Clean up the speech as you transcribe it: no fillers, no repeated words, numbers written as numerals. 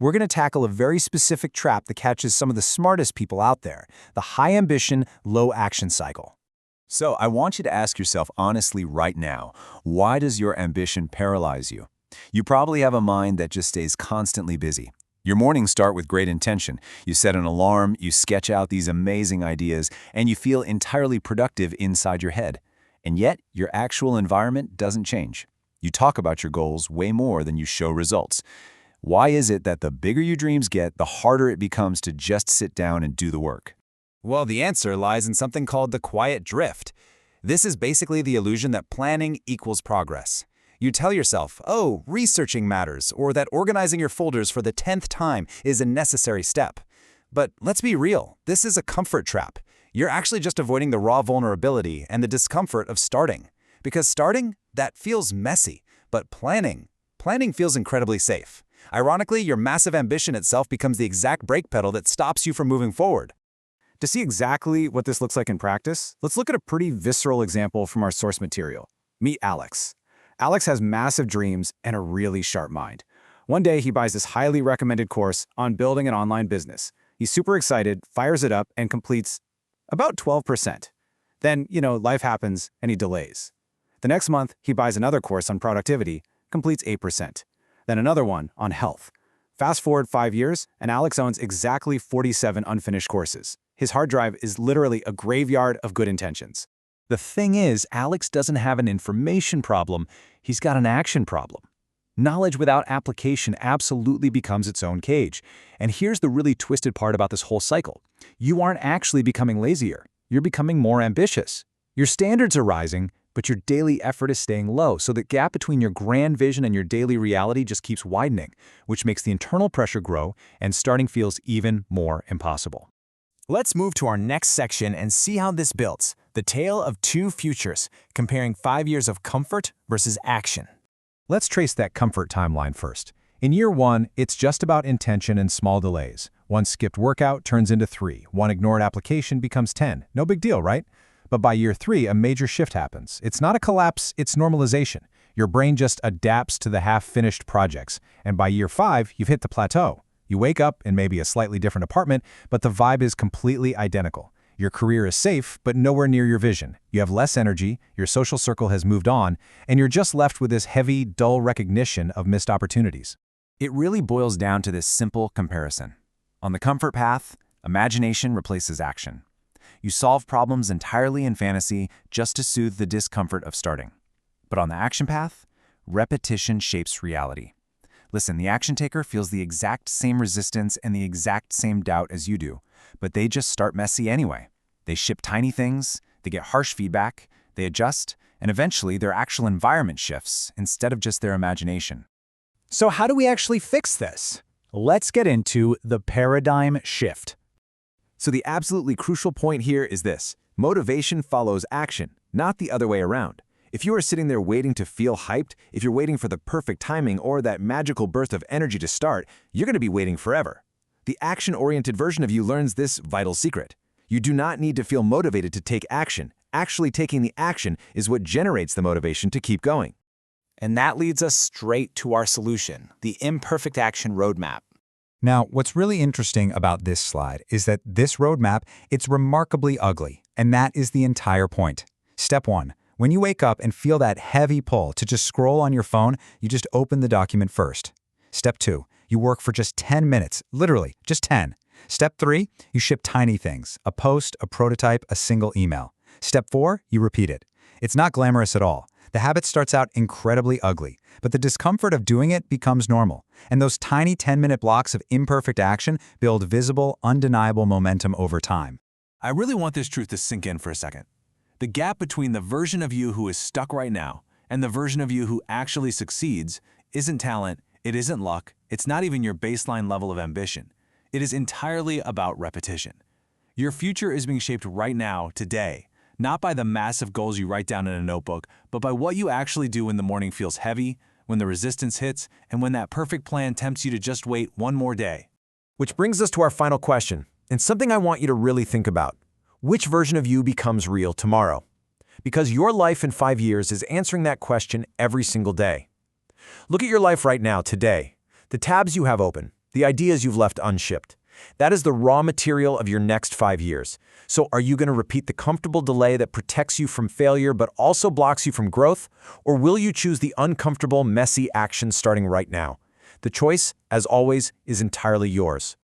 We're going to tackle a very specific trap that catches some of the smartest people out there, the high ambition, low action cycle. So I want you to ask yourself honestly right now, why does your ambition paralyze you? You probably have a mind that just stays constantly busy. Your mornings start with great intention. You set an alarm, you sketch out these amazing ideas, and you feel entirely productive inside your head. And yet, your actual environment doesn't change. You talk about your goals way more than you show results. Why is it that the bigger your dreams get, the harder it becomes to just sit down and do the work? Well, the answer lies in something called the quiet drift. This is basically the illusion that planning equals progress. You tell yourself, oh, researching matters, or that organizing your folders for the 10th time is a necessary step. But let's be real, this is a comfort trap. You're actually just avoiding the raw vulnerability and the discomfort of starting. Because starting, that feels messy, but planning feels incredibly safe. Ironically, your massive ambition itself becomes the exact brake pedal that stops you from moving forward. To see exactly what this looks like in practice, let's look at a pretty visceral example from our source material. Meet Alex. Alex has massive dreams and a really sharp mind. One day, he buys this highly recommended course on building an online business. He's super excited, fires it up, and completes about 12%. Then, life happens and he delays. The next month, he buys another course on productivity, completes 8%. Then another one on health. Fast forward 5 years, and Alex owns exactly 47 unfinished courses. His hard drive is literally a graveyard of good intentions. The thing is, Alex doesn't have an information problem, he's got an action problem. Knowledge without application absolutely becomes its own cage. And here's the really twisted part about this whole cycle. You aren't actually becoming lazier, you're becoming more ambitious. Your standards are rising, but your daily effort is staying low, so the gap between your grand vision and your daily reality just keeps widening, which makes the internal pressure grow and starting feels even more impossible. Let's move to our next section and see how this builds, the tale of two futures, comparing 5 years of comfort versus action. Let's trace that comfort timeline first. In year 1, it's just about intention and small delays. One skipped workout turns into 3. One ignored application becomes 10. No big deal, right? But by year 3, a major shift happens. It's not a collapse, it's normalization. Your brain just adapts to the half-finished projects. And by year 5, you've hit the plateau. You wake up in maybe a slightly different apartment, but the vibe is completely identical. Your career is safe, but nowhere near your vision. You have less energy, your social circle has moved on, and you're just left with this heavy, dull recognition of missed opportunities. It really boils down to this simple comparison. On the comfort path, imagination replaces action. You solve problems entirely in fantasy just to soothe the discomfort of starting. But on the action path, repetition shapes reality. Listen, the action taker feels the exact same resistance and the exact same doubt as you do, but they just start messy anyway. They ship tiny things, they get harsh feedback, they adjust, and eventually their actual environment shifts instead of just their imagination. So how do we actually fix this? Let's get into the paradigm shift. So the absolutely crucial point here is this: motivation follows action, not the other way around. If you are sitting there waiting to feel hyped, if you're waiting for the perfect timing or that magical burst of energy to start, you're going to be waiting forever. The action-oriented version of you learns this vital secret. You do not need to feel motivated to take action. Actually taking the action is what generates the motivation to keep going. And that leads us straight to our solution, the imperfect action roadmap. Now, what's really interesting about this slide is that this roadmap, it's remarkably ugly, and that is the entire point. Step 1. When you wake up and feel that heavy pull to just scroll on your phone, you just open the document first. Step 2. You work for just 10 minutes, literally, just 10. Step 3. You ship tiny things, a post, a prototype, a single email. Step 4. You repeat it. It's not glamorous at all. The habit starts out incredibly ugly, but the discomfort of doing it becomes normal. And those tiny 10-minute blocks of imperfect action build visible, undeniable momentum over time. I really want this truth to sink in for a second. The gap between the version of you who is stuck right now and the version of you who actually succeeds isn't talent, it isn't luck, it's not even your baseline level of ambition. It is entirely about repetition. Your future is being shaped right now, today, not by the massive goals you write down in a notebook, but by what you actually do when the morning feels heavy, when the resistance hits, and when that perfect plan tempts you to just wait one more day. Which brings us to our final question, and something I want you to really think about. Which version of you becomes real tomorrow? Because your life in 5 years is answering that question every single day. Look at your life right now, today. The tabs you have open, the ideas you've left unshipped. That is the raw material of your next 5 years. So are you going to repeat the comfortable delay that protects you from failure but also blocks you from growth? Or will you choose the uncomfortable, messy action starting right now? The choice, as always, is entirely yours.